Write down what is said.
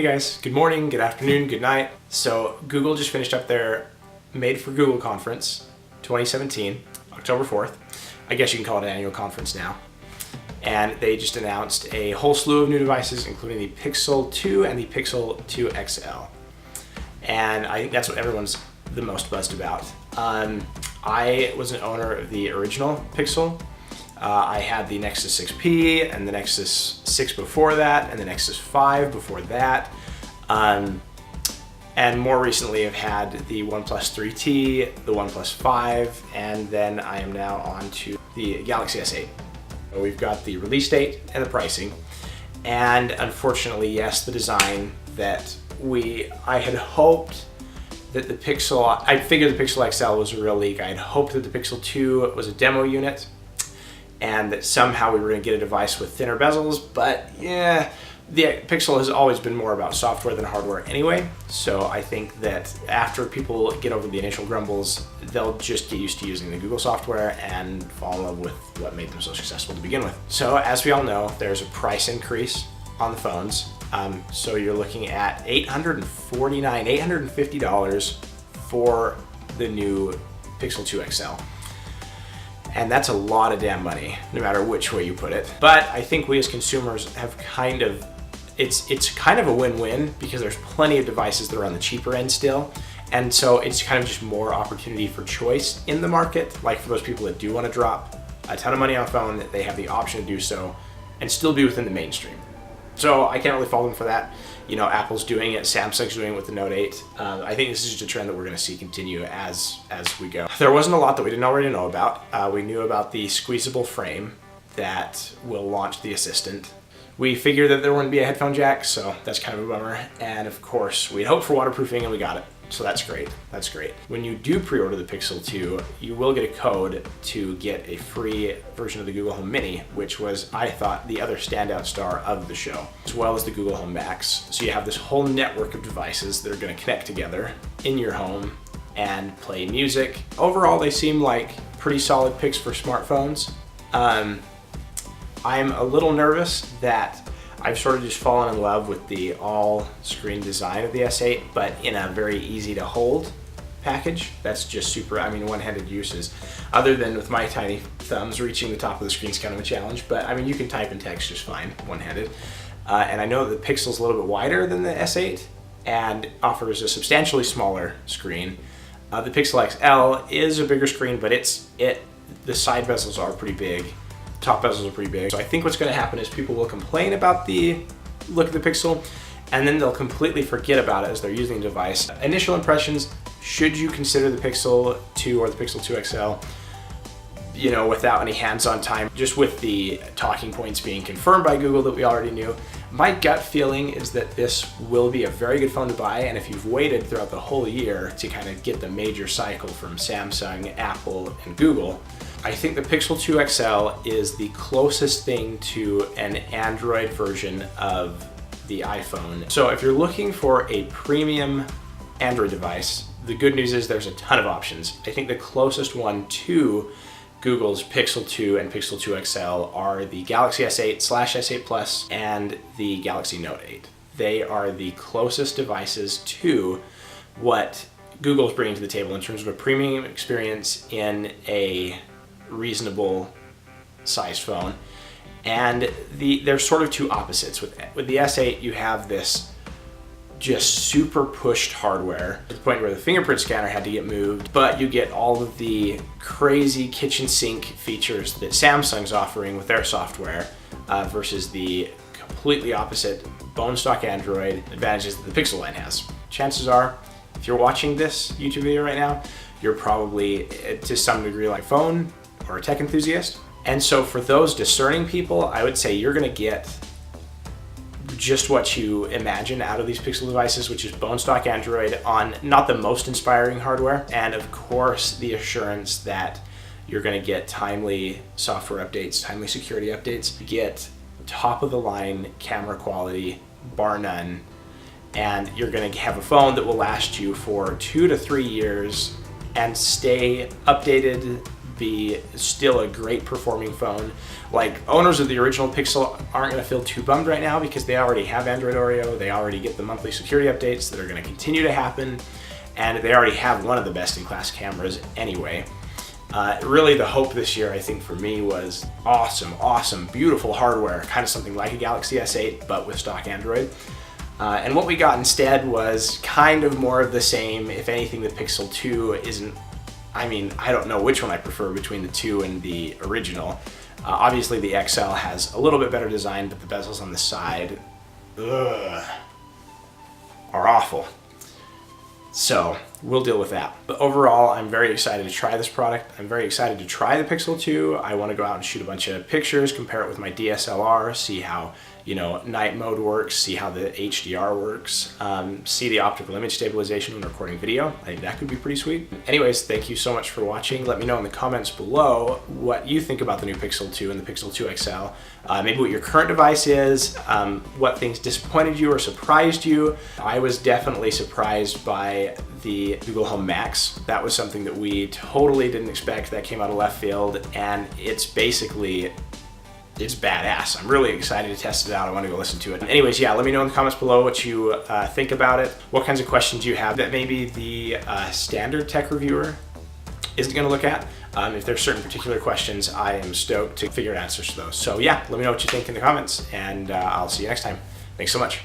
Hey guys, good morning, good afternoon, good night. So Google just finished up their Made for Google conference 2017, October 4th. I guess you can call it an annual conference now. And they just announced a whole slew of new devices, including the Pixel 2 and the Pixel 2 XL. And I think that's what everyone's the most buzzed about. I was an owner of the original Pixel. I had the Nexus 6P and the Nexus 6 before that, and the Nexus 5 before that. And more recently I've had the OnePlus 3T, the OnePlus 5, and then I am now on to the Galaxy S8. We've got the release date and the pricing. And unfortunately, yes, the design that I had hoped that the Pixel, I figured the Pixel XL was a real leak. I had hoped that the Pixel 2 was a demo unit and that somehow we were going to get a device with thinner bezels, but yeah, the Pixel has always been more about software than hardware anyway, so I think that after people get over the initial grumbles, they'll just get used to using the Google software and fall in love with what made them so successful to begin with. So as we all know, there's a price increase on the phones, so you're looking at $850 for the new Pixel 2 XL. And that's a lot of damn money, no matter which way you put it. But I think we as consumers have kind of, it's kind of a win-win because there's plenty of devices that are on the cheaper end still. And so it's kind of just more opportunity for choice in the market. Like for those people that do want to drop a ton of money on a phone, they have the option to do so and still be within the mainstream. So I can't really fault them for that. You know, Apple's doing it, Samsung's doing it with the Note 8. I think this is just a trend that we're going to see continue as we go. There wasn't a lot that we didn't already know about. We knew about the squeezable frame that will launch the Assistant. We figured that there wouldn't be a headphone jack, so that's kind of a bummer. And of course, we'd hoped for waterproofing and we got it. So that's great, that's great. When you do pre-order the Pixel 2, you will get a code to get a free version of the Google Home Mini, which was, I thought, the other standout star of the show, as well as the Google Home Max. So you have this whole network of devices that are gonna connect together in your home and play music. Overall, they seem like pretty solid picks for smartphones. I'm a little nervous that I've sort of just fallen in love with the all-screen design of the S8, but in a very easy-to-hold package. That's just super, one-handed uses. Other than with my tiny thumbs, reaching the top of the screen is kind of a challenge, but you can type and text just fine, one-handed. And I know that the Pixel's a little bit wider than the S8 and offers a substantially smaller screen. The Pixel XL is a bigger screen, but the side bezels are pretty big. Top bezels are pretty big. So I think what's going to happen is people will complain about the look of the Pixel and then they'll completely forget about it as they're using the device. Initial impressions, should you consider the Pixel 2 or the Pixel 2 XL, without any hands-on time, just with the talking points being confirmed by Google that we already knew, my gut feeling is that this will be a very good phone to buy, and if you've waited throughout the whole year to kind of get the major cycle from Samsung, Apple, and Google, I think the Pixel 2 XL is the closest thing to an Android version of the iPhone. So if you're looking for a premium Android device, the good news is there's a ton of options. I think the closest one to Google's Pixel 2 and Pixel 2 XL are the Galaxy S8/S8 Plus and the Galaxy Note 8. They are the closest devices to what Google's bringing to the table in terms of a premium experience in a reasonable sized phone. And they're sort of two opposites. With the S8, you have this just super pushed hardware to the point where the fingerprint scanner had to get moved, but you get all of the crazy kitchen sink features that Samsung's offering with their software versus the completely opposite bone stock Android advantages that the Pixel line has. Chances are, if you're watching this YouTube video right now, you're probably to some degree like a phone or a tech enthusiast. And so for those discerning people, I would say you're gonna get just what you imagine out of these Pixel devices, which is bone stock Android on not the most inspiring hardware, and of course the assurance that you're going to get timely software updates, timely security updates, get top of the line camera quality, bar none, and you're going to have a phone that will last you for 2 to 3 years and stay updated be still a great performing phone. Like, owners of the original Pixel aren't going to feel too bummed right now because they already have Android Oreo, they already get the monthly security updates that are going to continue to happen, and they already have one of the best-in-class cameras anyway. Really, the hope this year, I think, for me was awesome, beautiful hardware, kind of something like a Galaxy S8, but with stock Android. And what we got instead was kind of more of the same. If anything, the Pixel 2 isn't, I mean, I don't know which one I prefer between the 2 and the original. Obviously, the XL has a little bit better design, but the bezels on the side, are awful. So we'll deal with that. But overall, I'm very excited to try this product. I'm very excited to try the Pixel 2. I want to go out and shoot a bunch of pictures, compare it with my DSLR, see how, you know, night mode works, see how the HDR works, see the optical image stabilization when recording video. I think that could be pretty sweet. Anyways, thank you so much for watching. Let me know in the comments below what you think about the new Pixel 2 and the Pixel 2 XL. Maybe what your current device is, what things disappointed you or surprised you. I was definitely surprised by the Google Home Max. That was something that we totally didn't expect. That came out of left field, and it's basically, it's badass. I'm really excited to test it out. I want to go listen to it. Anyways, yeah, let me know in the comments below what you think about it, what kinds of questions you have that maybe the standard tech reviewer isn't going to look at. If there's certain particular questions, I am stoked to figure out answers to those. So yeah, let me know what you think in the comments, and I'll see you next time. Thanks so much.